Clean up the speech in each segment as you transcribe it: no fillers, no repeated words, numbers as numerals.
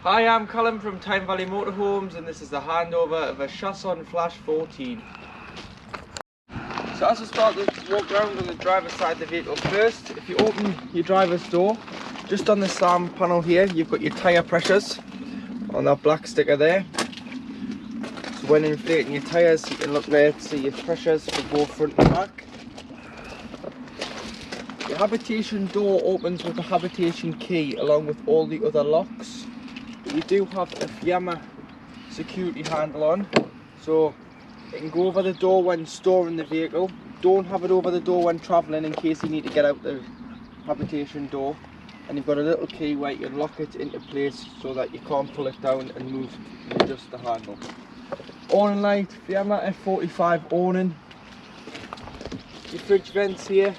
Hi, I'm Callum from Tyne Valley Motorhomes, and this is the handover of a Chausson Flash 14. So as we start to walk around on the driver's side of the vehicle first, if you open your driver's door, just on the SAM panel here, you've got your tyre pressures on that black sticker there. So when inflating your tyres, you can look there to see your pressures for both front and back. Your habitation door opens with the habitation key along with all the other locks. You do have a Fiamma security handle on, so it can go over the door when storing the vehicle. Don't have it over the door when travelling in case you need to get out the habitation door. And you've got a little key where you can lock it into place so that you can't pull it down and move and adjust the handle. Awning light, Fiamma F45 awning. Your fridge vents here.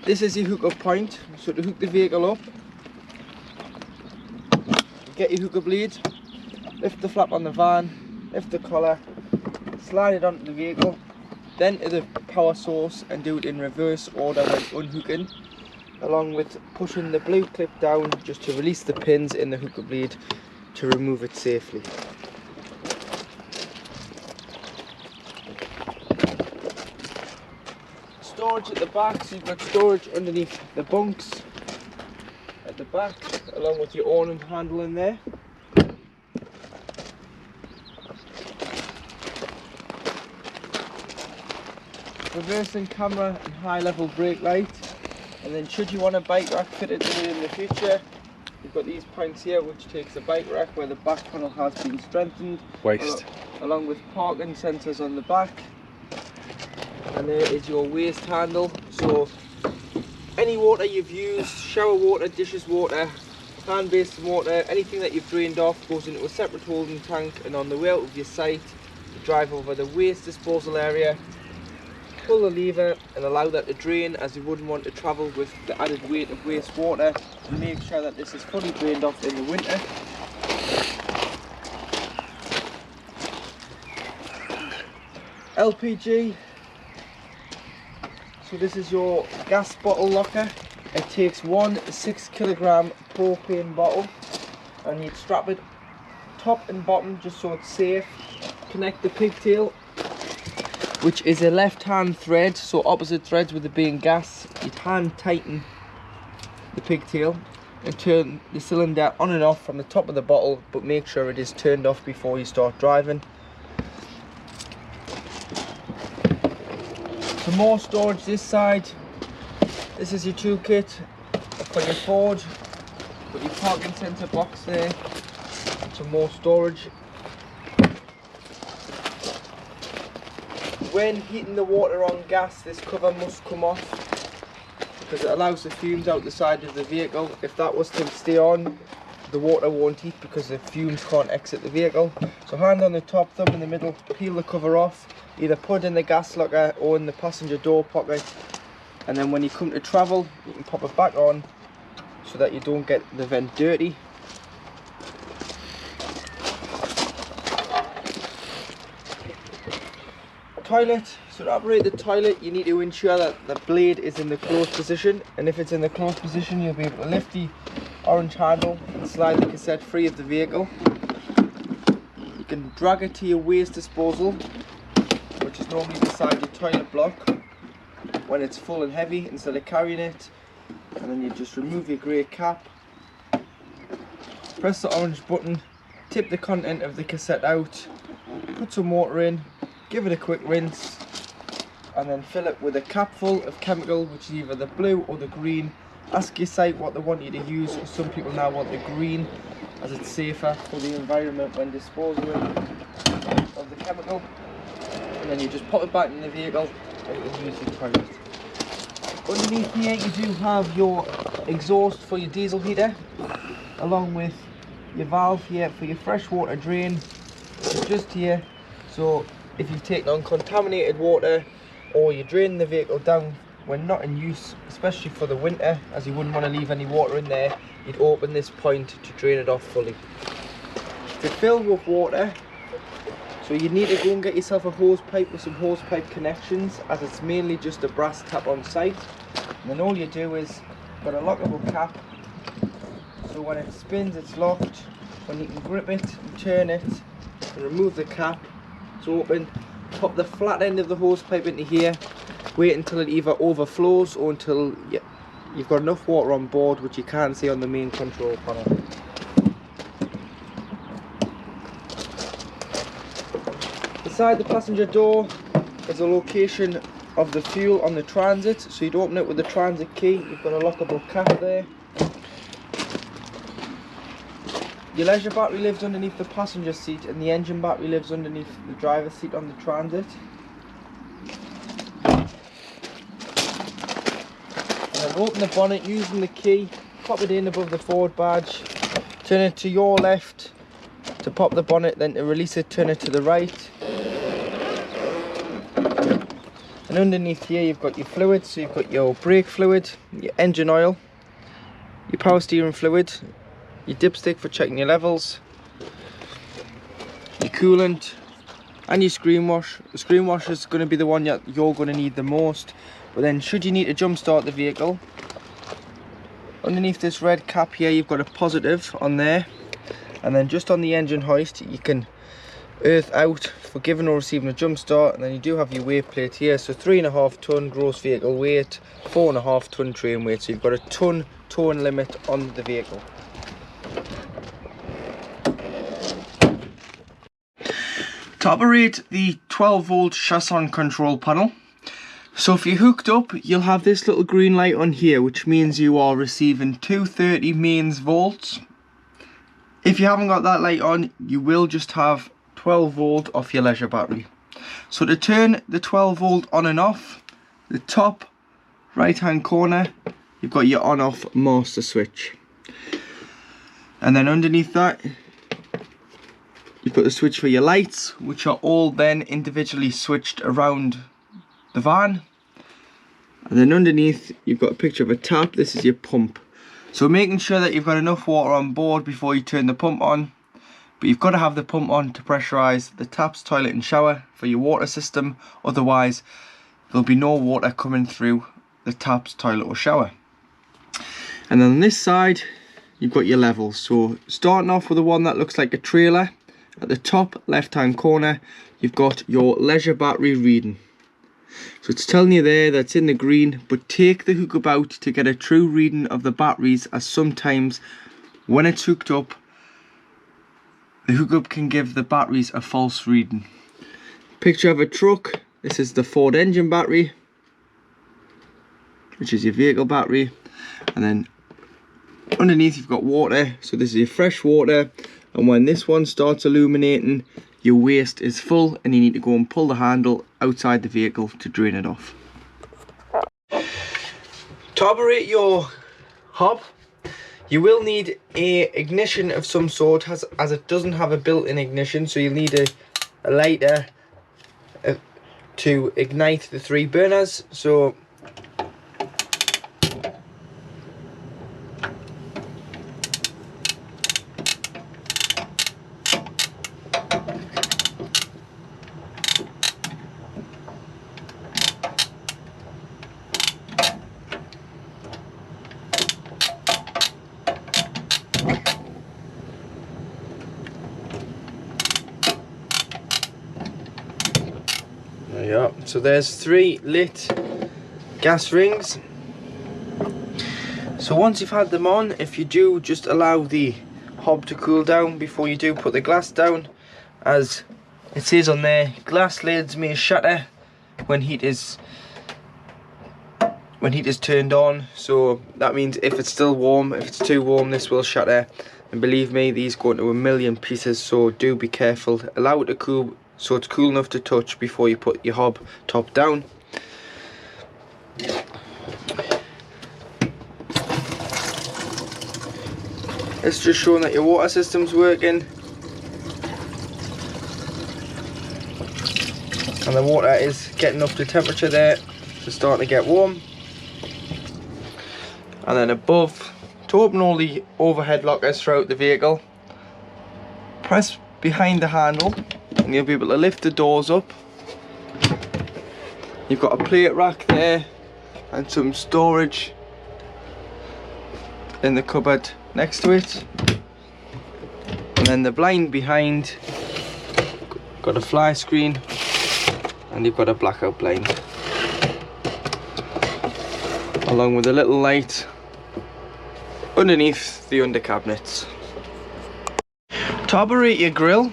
This is your hook up point, so to hook the vehicle up, get your hooker blade, lift the flap on the van, lift the collar, slide it onto the vehicle, then to the power source and do it in reverse order when unhooking, along with pushing the blue clip down just to release the pins in the hooker blade to remove it safely. Storage at the back, so you've got storage underneath the bunks at the back, along with your awning handle in there. Reversing camera and high level brake light. And then should you want a bike rack fitted in the future, you've got these points here which takes a bike rack where the back panel has been strengthened. Along with parking sensors on the back. And there is your waste handle. So any water you've used, shower water, dishes water, hand basin water, anything that you've drained off goes into a separate holding tank, and on the way out of your site you drive over the waste disposal area, pull the lever and allow that to drain, as you wouldn't want to travel with the added weight of waste water. And make sure that this is fully drained off in the winter. LPG. So this is your gas bottle locker. It takes one 6 kilogram propane bottle, and you'd strap it top and bottom just so it's safe. Connect the pigtail, which is a left hand thread, so opposite threads with it being gas. You'd hand tighten the pigtail and turn the cylinder on and off from the top of the bottle, but make sure it is turned off before you start driving. Some more storage this side. This is your toolkit for your Ford. Got your parking sensor box there. Some more storage. When heating the water on gas, this cover must come off because it allows the fumes out the side of the vehicle. If that was to stay on, the water won't heat because the fumes can't exit the vehicle. So hand on the top, thumb in the middle, peel the cover off. Either put it in the gas locker or in the passenger door pocket, and then when you come to travel you can pop it back on so that you don't get the vent dirty. Toilet. So to operate the toilet you need to ensure that the blade is in the closed position, and if it's in the closed position you'll be able to lift the orange handle and slide the cassette free of the vehicle. You can drag it to your waste disposal, which is normally beside your toilet block when it's full and heavy instead of carrying it. And then you just remove your grey cap, press the orange button, tip the content of the cassette out, put some water in, give it a quick rinse, and then fill it with a cap full of chemical, which is either the blue or the green. Ask your site what they want you to use, because some people now want the green as it's safer for the environment when disposing of the chemical. And then you just pop it back in the vehicle and it will use your toilet. Underneath here you do have your exhaust for your diesel heater, along with your valve here for your freshwater drain. It's just here, so if you've taken on contaminated water or you're draining the vehicle down when not in use, especially for the winter, as you wouldn't want to leave any water in there, you'd open this point to drain it off fully. To fill with water, so you need to go and get yourself a hose pipe with some hose pipe connections, as it's mainly just a brass tap on site. And then all you do is got a lockable cap, So when it spins, it's locked. When you can grip it and turn it and remove the cap, it's open. Pop the flat end of the hose pipe into here. Wait until it either overflows or until you've got enough water on board, which you can see on the main control panel. Beside the passenger door is a location of the fuel on the transit, so you'd open it with the transit key. You've got a lockable cap there. Your leisure battery lives underneath the passenger seat, and the engine battery lives underneath the driver's seat on the transit. And then open the bonnet using the key, pop it in above the forward badge, turn it to your left to pop the bonnet, then to release it, turn it to the right. And underneath here you've got your fluids, so you've got your brake fluid, your engine oil, your power steering fluid, your dipstick for checking your levels, your coolant, and your screen wash. The screen wash is going to be the one that you're going to need the most. But then should you need to jump start the vehicle, underneath this red cap here you've got a positive on there, and then just on the engine hoist you can earth out for giving or receiving a jump start. And then you do have your weight plate here, so 3.5 ton gross vehicle weight, 4.5 ton train weight, so you've got a ton towing limit on the vehicle. To operate the 12 volt Chausson control panel, so if you're hooked up, you'll have this little green light on here, which means you are receiving 230 mains volts. If you haven't got that light on, you will just have 12 volt off your leisure battery. So to turn the 12 volt on and off, the top right hand corner, you've got your on off master switch. And then underneath that, you've got the switch for your lights, which are all then individually switched around the van. And then underneath, you've got a picture of a tap. This is your pump. So making sure that you've got enough water on board before you turn the pump on. But you've got to have the pump on to pressurise the taps, toilet and shower for your water system. Otherwise, there'll be no water coming through the taps, toilet or shower. And then on this side, you've got your levels. So starting off with the one that looks like a trailer, at the top left hand corner, you've got your leisure battery reading. So it's telling you there that's in the green, but take the hookup out to get a true reading of the batteries, as sometimes when it's hooked up, the hookup can give the batteries a false reading. Picture of a truck. This is the Ford engine battery, which is your vehicle battery. And then underneath you've got water. So this is your fresh water. And when this one starts illuminating, your waste is full and you need to go and pull the handle outside the vehicle to drain it off. To operate your hob, you will need a ignition of some sort, as it doesn't have a built-in ignition, so you'll need a lighter to ignite the 3 burners. So so there's 3 lit gas rings. So once you've had them on, if you do, just allow the hob to cool down before you do put the glass down, as it says on there, glass lids may shatter when heat is turned on. So that means if it's still warm, if it's too warm, this will shatter. And believe me, these go into a million pieces, so do be careful. Allow it to cool so it's cool enough to touch before you put your hob top down. It's just showing that your water system's working, and the water is getting up to temperature there, so it's starting to get warm. And then above, to open all the overhead lockers throughout the vehicle, press behind the handle and you'll be able to lift the doors up. You've got a plate rack there and some storage in the cupboard next to it, and then the blind behind got a fly screen, and you've got a blackout blind along with a little light underneath the under cabinets. To operate your grill,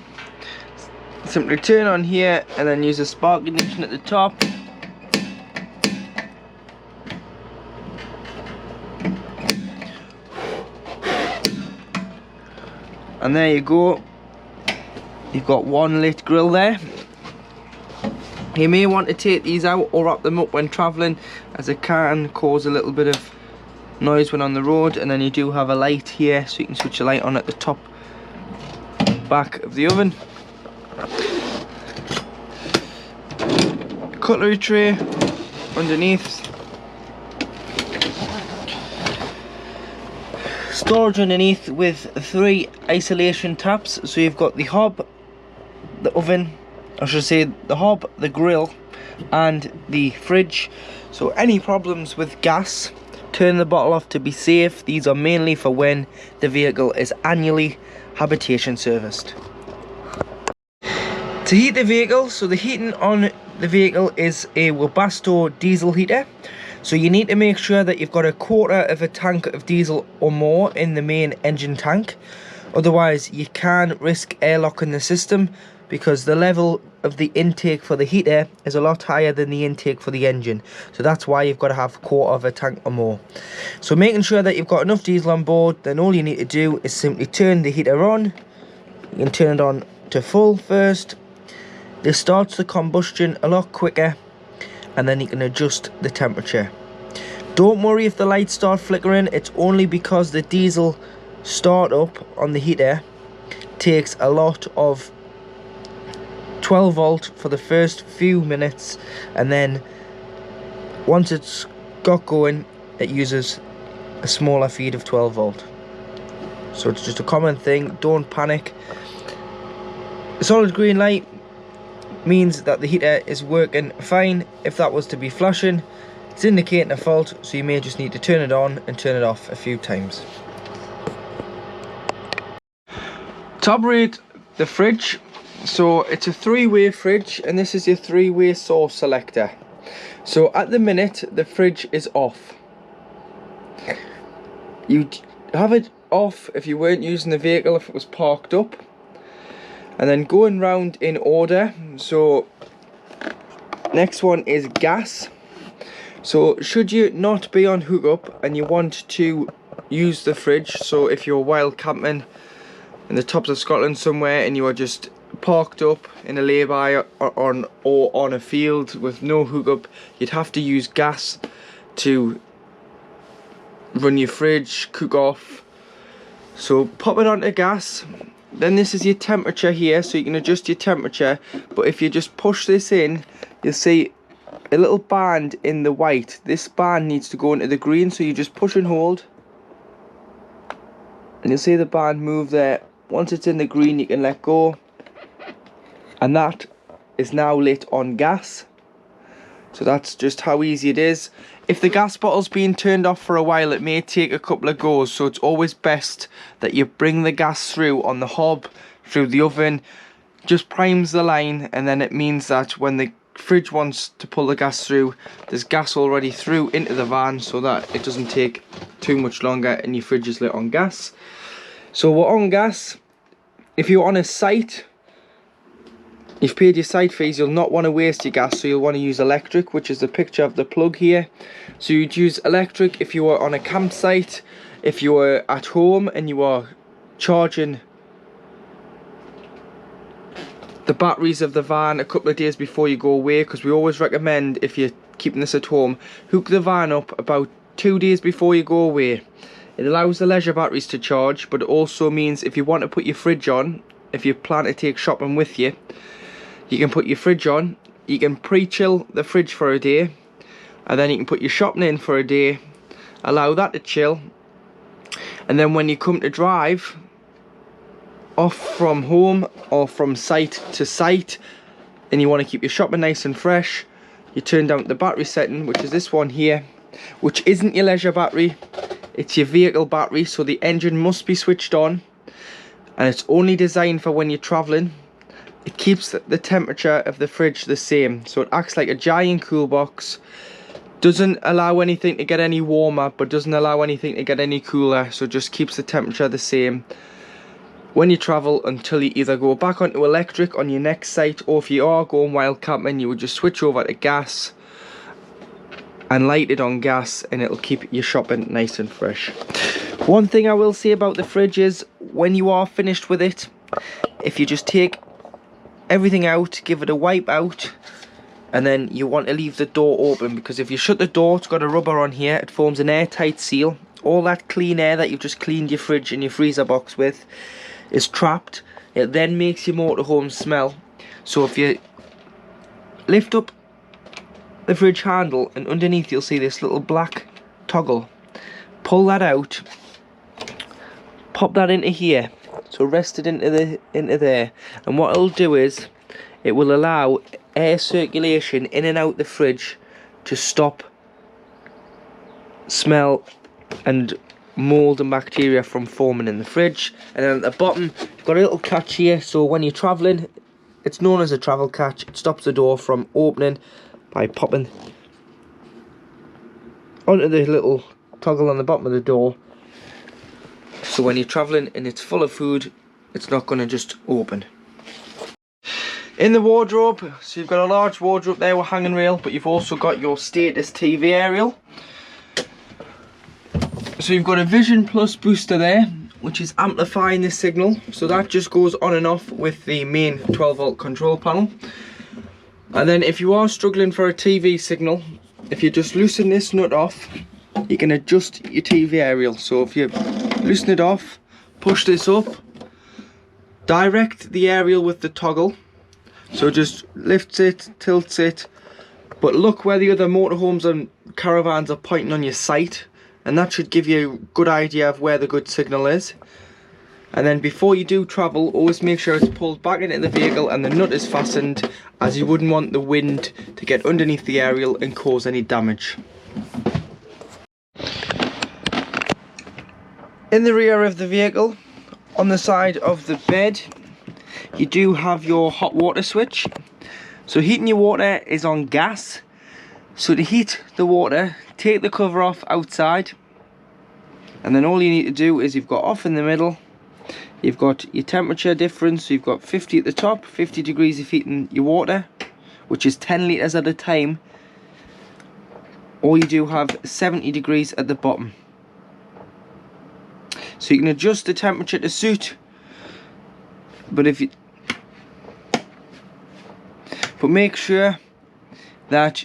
simply turn on here and then use a spark ignition at the top. And there you go, you've got one lit grill there. You may want to take these out or wrap them up when travelling, as it can cause a little bit of noise when on the road. And then you do have a light here, so you can switch the light on at the top back of the oven. Cutlery tray underneath. Storage underneath with 3 isolation taps. So you've got the hob, the oven, I should say the hob, the grill and the fridge. So any problems with gas, turn the bottle off to be safe. These are mainly for when the vehicle is annually habitation serviced. To heat the vehicle, so the heating on the vehicle is a Webasto diesel heater. So you need to make sure that you've got a quarter of a tank of diesel or more in the main engine tank. Otherwise you can risk airlocking the system, because the level of the intake for the heater is a lot higher than the intake for the engine. So that's why you've got to have a quarter of a tank or more. So making sure that you've got enough diesel on board, then all you need to do is simply turn the heater on. You can turn it on to full first. This starts the combustion a lot quicker, and then you can adjust the temperature. Don't worry if the lights start flickering, it's only because the diesel startup on the heater takes a lot of 12 volt for the first few minutes, and then once it's got going it uses a smaller feed of 12 volt. So it's just a common thing, don't panic. A solid green light means that the heater is working fine. If that was to be flashing, it's indicating a fault, so you may just need to turn it on and turn it off a few times. To operate the fridge, so it's a 3-way fridge, and this is your 3-way source selector. So at the minute the fridge is off. You'd have it off if you weren't using the vehicle, if it was parked up. And then going round in order, so next one is gas. So should you not be on hookup and you want to use the fridge, so if you're wild camping in the tops of Scotland somewhere and you are just parked up in a lay-by or on a field with no hookup, you'd have to use gas to run your fridge, cook off. So pop it onto gas. Then this is your temperature here, so you can adjust your temperature. But if you just push this in, you'll see a little band in the white. This band needs to go into the green, so you just push and hold, and you'll see the band move there. Once it's in the green, you can let go, and that is now lit on gas. So that's just how easy it is. If the gas bottle's been turned off for a while, it may take a couple of goes, so it's always best that you bring the gas through on the hob, through the oven, just primes the line, and then it means that when the fridge wants to pull the gas through, there's gas already through into the van, so that it doesn't take too much longer and your fridge is lit on gas. So we're on gas. If you're on a site, you've paid your site fees, you'll not want to waste your gas, so you'll want to use electric, which is the picture of the plug here. So you'd use electric if you were on a campsite, if you were at home and you are charging the batteries of the van a couple of days before you go away, because we always recommend, if you're keeping this at home, hook the van up about 2 days before you go away. It allows the leisure batteries to charge, but it also means if you want to put your fridge on, if you plan to take shopping with you, you can put your fridge on, you can pre-chill the fridge for a day, and then you can put your shopping in for a day, allow that to chill, and then when you come to drive off from home or from site to site and you want to keep your shopping nice and fresh, you turn down the battery setting, which is this one here, which isn't your leisure battery. it's your vehicle battery, so the engine must be switched on, and it's only designed for when you're travelling. It keeps the temperature of the fridge the same, so it acts like a giant cool box. Doesn't allow anything to get any warmer, but doesn't allow anything to get any cooler, so it just keeps the temperature the same when you travel until you either go back onto electric on your next site, or if you are going wild camping, you would just switch over to gas and light it on gas, and it'll keep your shopping nice and fresh. One thing I will say about the fridge is, when you are finished with it, if you just take everything out, give it a wipe out, and then you want to leave the door open, because if you shut the door, it's got a rubber on here, it forms an airtight seal. All that clean air that you've just cleaned your fridge and your freezer box with is trapped. It then makes your motorhome smell. So if you lift up the fridge handle, and underneath you'll see this little black toggle, pull that out, pop that into here, so rest it into there, and what it'll do is it will allow air circulation in and out the fridge to stop smell and mold and bacteria from forming in the fridge. And then at the bottom you've got a little catch here, so when you're traveling, it's known as a travel catch. It stops the door from opening by popping onto the little toggle on the bottom of the door, so when you're traveling and it's full of food, it's not going to just open. In the wardrobe, so you've got a large wardrobe there with hanging rail, but you've also got your status TV aerial. So you've got a Vision Plus booster there, which is amplifying the signal, so that just goes on and off with the main 12 volt control panel. And then if you are struggling for a TV signal, if you just loosen this nut off, you can adjust your TV aerial. So if you loosen it off, push this up, direct the aerial with the toggle, so just lifts it, tilts it, but look where the other motorhomes and caravans are pointing on your sight, and that should give you a good idea of where the good signal is. And then before you do travel, always make sure it's pulled back into the vehicle and the nut is fastened, as you wouldn't want the wind to get underneath the aerial and cause any damage. In the rear of the vehicle, on the side of the bed, you do have your hot water switch. So heating your water is on gas. So to heat the water, take the cover off outside, and then all you need to do is, you've got off in the middle, you've got your temperature difference, so you've got 50 at the top, 50 degrees of heating your water, which is 10 litres at a time, or you do have 70 degrees at the bottom. So you can adjust the temperature to suit, but make sure that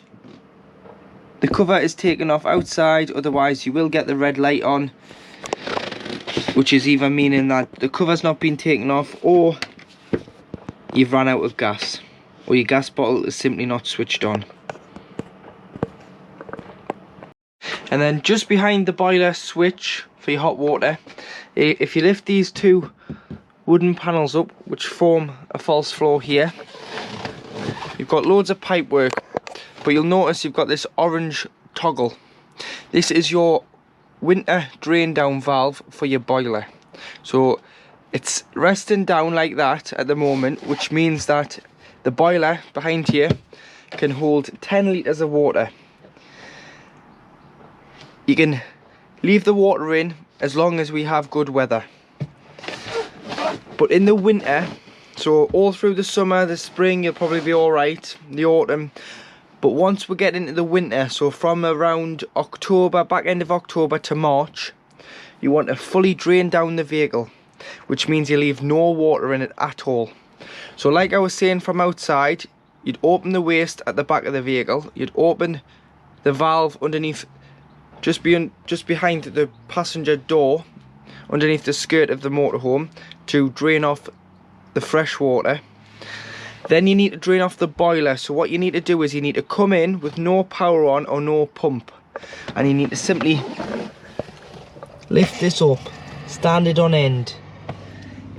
the cover is taken off outside, otherwise you will get the red light on, which is either meaning that the cover's not been taken off, or you've run out of gas, or your gas bottle is simply not switched on. And then just behind the boiler switch for your hot water, if you lift these two wooden panels up, which form a false floor here, you've got loads of pipe work, but you'll notice you've got this orange toggle. This is your winter drain down valve for your boiler. So it's resting down like that at the moment, which means that the boiler behind here can hold 10 litres of water. You can leave the water in as long as we have good weather. But in the winter, so all through the summer, the spring, you'll probably be alright, the autumn. But once we get into the winter, so from around October, back end of October to March, you want to fully drain down the vehicle, which means you leave no water in it at all. So like I was saying, from outside, you'd open the waste at the back of the vehicle, you'd open the valve underneath, just behind the passenger door, underneath the skirt of the motorhome, to drain off the fresh water. Then you need to drain off the boiler. So what you need to do is, you need to come in with no power on or no pump, and you need to simply lift this up, stand it on end.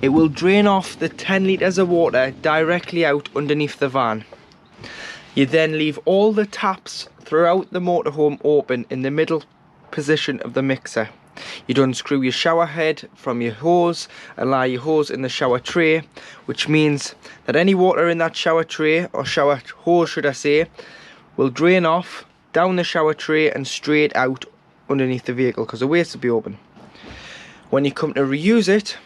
It will drain off the 10 litres of water directly out underneath the van. You then leave all the taps throughout the motorhome open in the middle position of the mixer. you'd unscrew your shower head from your hose and lie your hose in the shower tray, which means that any water in that shower tray, or shower hose should I say, will drain off down the shower tray and straight out underneath the vehicle, because the waste will be open. When you come to reuse it,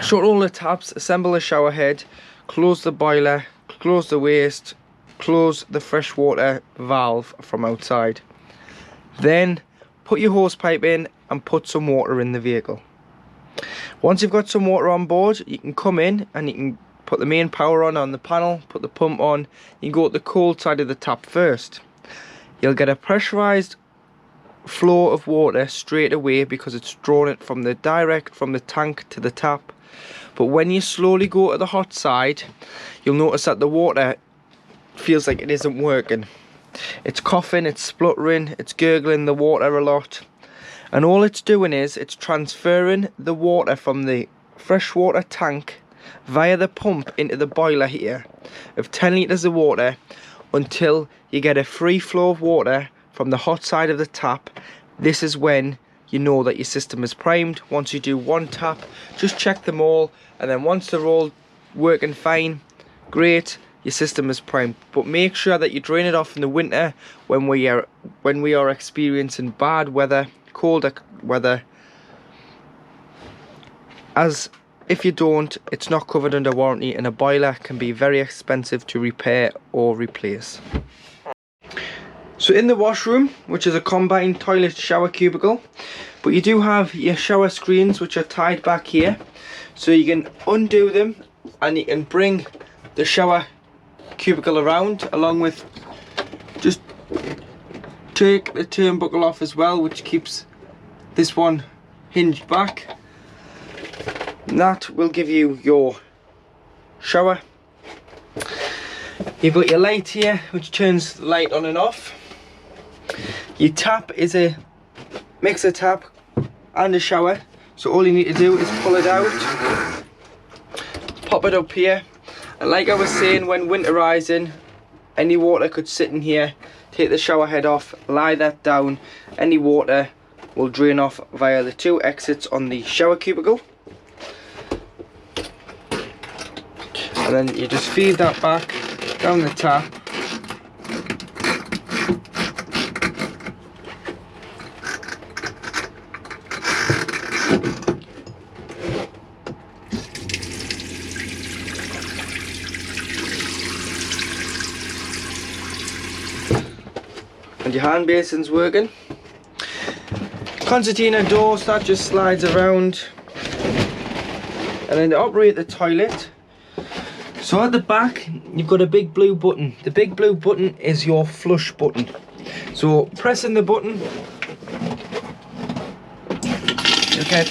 shut all the taps, assemble the shower head, close the boiler, close the waste, close the freshwater valve from outside. Then put your hose pipe in and put some water in the vehicle. Once you've got some water on board, you can come in and you can put the main power on the panel, put the pump on. You can go to the cold side of the tap first. You'll get a pressurized flow of water straight away because it's drawn it from the tank to the tap. But when you slowly go to the hot side, you'll notice that the water feels like it isn't working. It's coughing, it's spluttering, it's gurgling the water a lot. And all it's doing is it's transferring the water from the freshwater tank via the pump into the boiler here of 10 litres of water until you get a free flow of water from the hot side of the tap. This is when you know that your system is primed. Once you do one tap, just check them all, and then once they're all working fine, great, your system is primed. But make sure that you drain it off in the winter when we are experiencing bad weather, colder weather, as if you don't, it's not covered under warranty, and a boiler can be very expensive to repair or replace. So in the washroom, which is a combined toilet shower cubicle, but you do have your shower screens which are tied back here, so you can undo them and you can bring the shower cubicle around, along with just take the turnbuckle off as well, which keeps this one hinged back. And that will give you your shower. You've got your light here which turns the light on and off. Your tap is a mixer tap and a shower, so all you need to do is pull it out, pop it up here, and like I was saying, when winterizing, any water could sit in here. Take the shower head off, lie that down, any water will drain off via the two exits on the shower cubicle, and then you just feed that back down the tap. And your hand basin's working. Concertina door, so that just slides around. And then to operate the toilet, so at the back you've got a big blue button. The big blue button is your flush button. So pressing the button, you'll get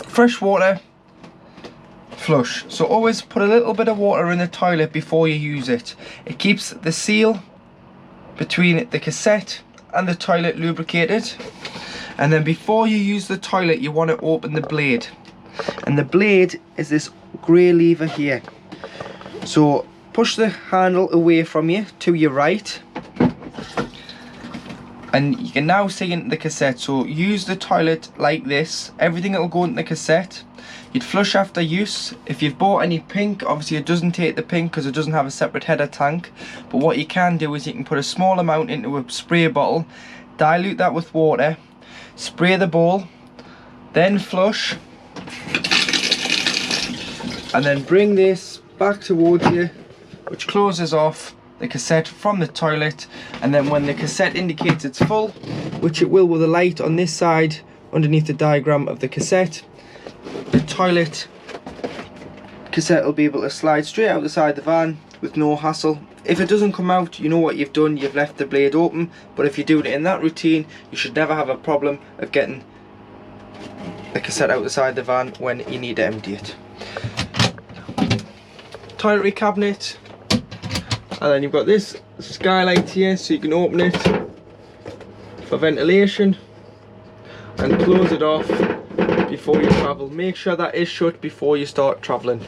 fresh water flush. So always put a little bit of water in the toilet before you use it. It keeps the seal between the cassette and the toilet lubricated. And then before you use the toilet, you want to open the blade, and the blade is this grey lever here. So push the handle away from you to your right, and you can now see into the cassette. So use the toilet like this, everything that will go into the cassette. You'd flush after use. If you've bought any pink, obviously it doesn't take the pink because it doesn't have a separate header tank, but what you can do is you can put a small amount into a spray bottle, dilute that with water, spray the bowl, then flush, and then bring this back towards you, which closes off the cassette from the toilet. And then when the cassette indicates it's full, which it will with a light on this side underneath the diagram of the cassette, the toilet cassette will be able to slide straight out the side of the van with no hassle. If it doesn't come out, you know what you've done, you've left the blade open. But if you do it in that routine, you should never have a problem of getting the cassette out the side of the van when you need to empty it. Toiletry cabinet, and then you've got this skylight here, so you can open it for ventilation and close it off before you travel. Make sure that is shut before you start travelling.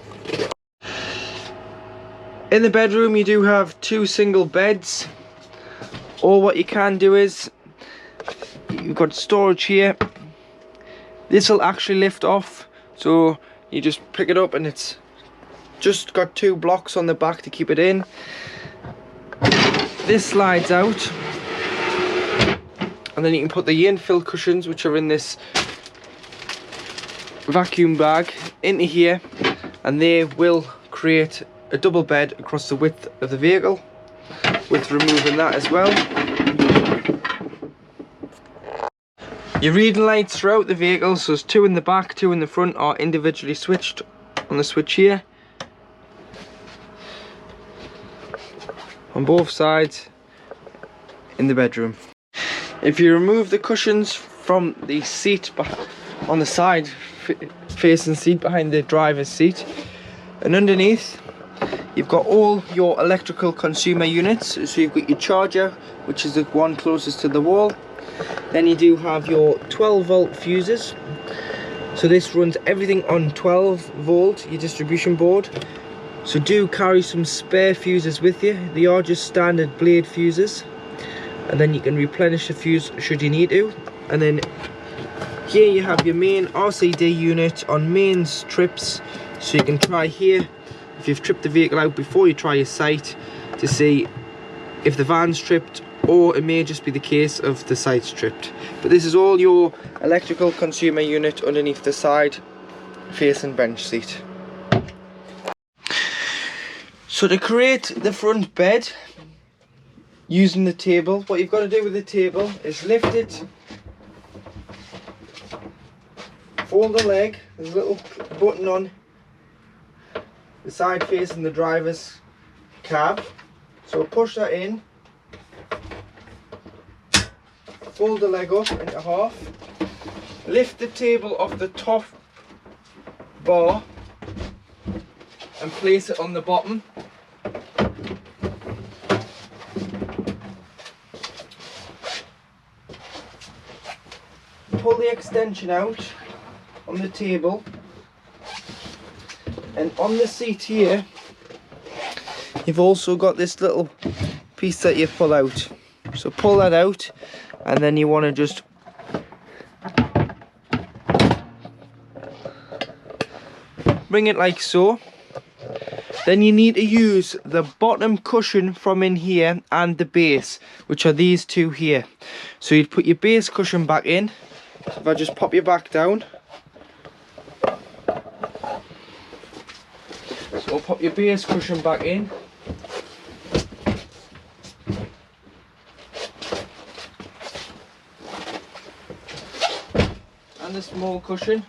In the bedroom you do have two single beds, or what you can do is you You've got storage here. This will actually lift off, so you just pick it up and it's just got 2 blocks on the back to keep it in. This slides out, and then you can put the infill cushions, which are in this vacuum bag, into here, and they will create a double bed across the width of the vehicle, with removing that as well. Your reading lights throughout the vehicle, so there's 2 in the back, 2 in the front, are individually switched on the switch here. On both sides in the bedroom. If you remove the cushions from the seat on the side facing seat behind the driver's seat, and underneath you've got all your electrical consumer units. So you've got your charger, which is the one closest to the wall. Then you do have your 12-volt fuses, so this runs everything on 12-volt, your distribution board. So do carry some spare fuses with you. They are just standard blade fuses, and then you can replenish the fuse should you need to. And then here you have your main RCD unit on mains trips, so you can try here if you've tripped the vehicle out before you try your sight to see if the van's tripped, or it may just be the case of the side's tripped. But this is all your electrical consumer unit underneath the side facing bench seat. So to create the front bed using the table, what you've got to do with the table is lift it, fold the leg, there's a little button on the side facing the driver's cab, so push that in, fold the leg up into half, lift the table off the top bar and place it on the bottom. Pull the extension out on the table, and on the seat here you've also got this little piece that you pull out. So pull that out, and then you want to just bring it like so. Then you need to use the bottom cushion from in here and the base, which are these 2 here. So you'd put your base cushion back in. So if I just pop your back down, so pop your base cushion back in, and the small cushion,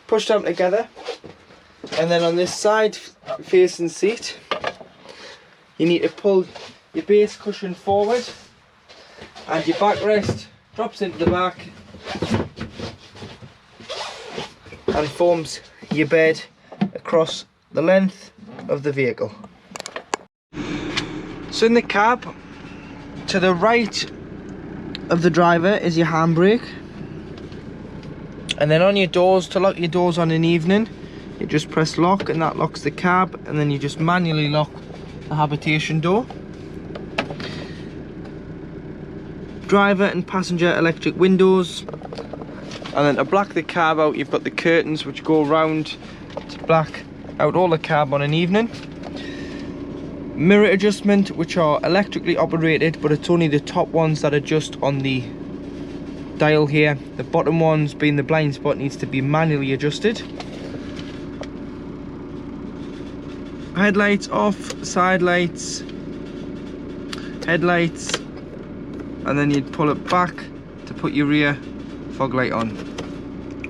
push them together. And then on this side facing seat, you need to pull your base cushion forward, and your backrest drops into the back and forms your bed across the length of the vehicle. So in the cab, to the right of the driver is your handbrake, and then on your doors, to lock your doors on an evening, you just press lock, and that locks the cab, and then you just manually lock the habitation door. Driver and passenger electric windows, and then to black the cab out you've got the curtains which go round to black out all the cab on an evening. Mirror adjustment, which are electrically operated, but it's only the top ones that adjust on the dial here. The bottom ones, being the blind spot, needs to be manually adjusted. Headlights off, side lights, headlights, and then you'd pull it back to put your rear fog light on,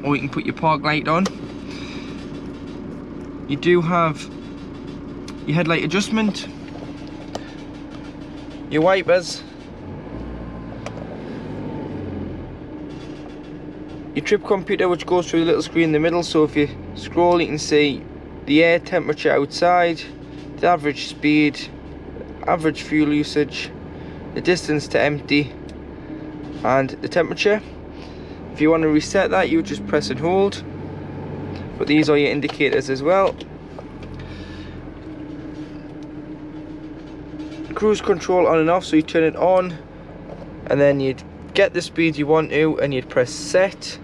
or you can put your park light on. You do have your headlight adjustment, your wipers, your trip computer, which goes through the little screen in the middle, so if you scroll you can see the air temperature outside, the average speed, average fuel usage, the distance to empty, and the temperature. If you want to reset that, you would just press and hold, but these are your indicators as well. Cruise control on and off, so you turn it on and then you'd get the speed you want to, and you'd press set.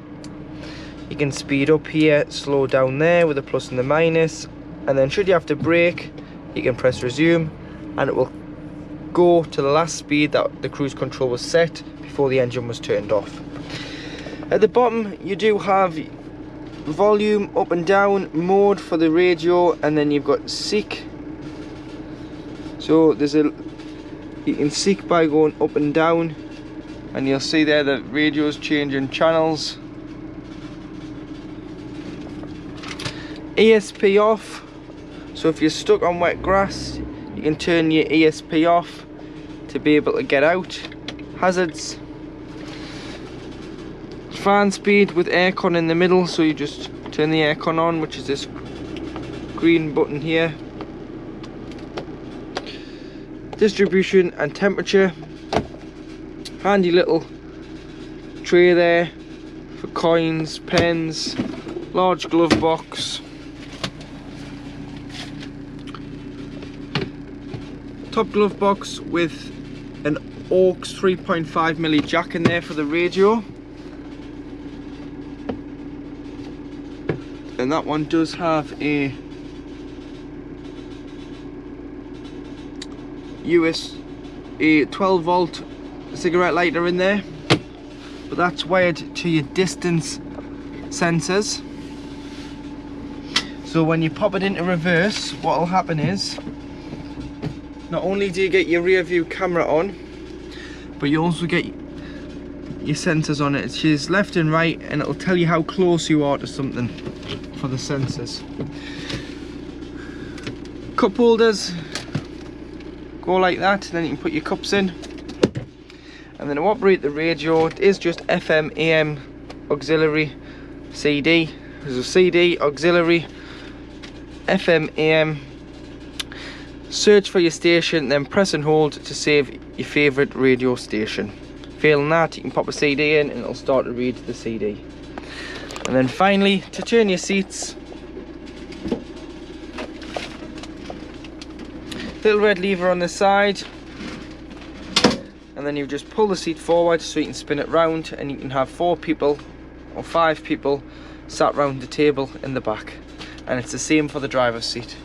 You can speed up here, slow down there with the plus and the minus, and then should you have to brake, you can press resume, and it will go to the last speed that the cruise control was set before the engine was turned off. At the bottom you do have volume up and down, mode for the radio, and then you've got seek. So you can seek by going up and down, and you'll see there the radio's changing channels. ESP off, so if you're stuck on wet grass you can turn your ESP off to be able to get out. Hazards, fan speed with aircon in the middle, so you just turn the aircon on, which is this green button here. Distribution and temperature, handy little tray there for coins, pens, large glove box, top glove box with an aux 3.5mm jack in there for the radio, and that one does have a a 12 volt cigarette lighter in there, but that's wired to your distance sensors. So when you pop it into reverse, what will happen is, not only do you get your rear view camera on, but you also get your sensors on it. It says left and right, and it'll tell you how close you are to something for the sensors. Cup holders go like that, and then you can put your cups in. And then to operate the radio, it is just FM, AM, auxiliary, CD. There's a CD, auxiliary, FM, AM. Search for your station, then press and hold to save your favourite radio station. Failing that, you can pop a CD in and it'll start to read the CD. And then finally, to turn your seats, little red lever on the side, and then you just pull the seat forward so you can spin it round, and you can have 4 people or 5 people sat round the table in the back. And it's the same for the driver's seat.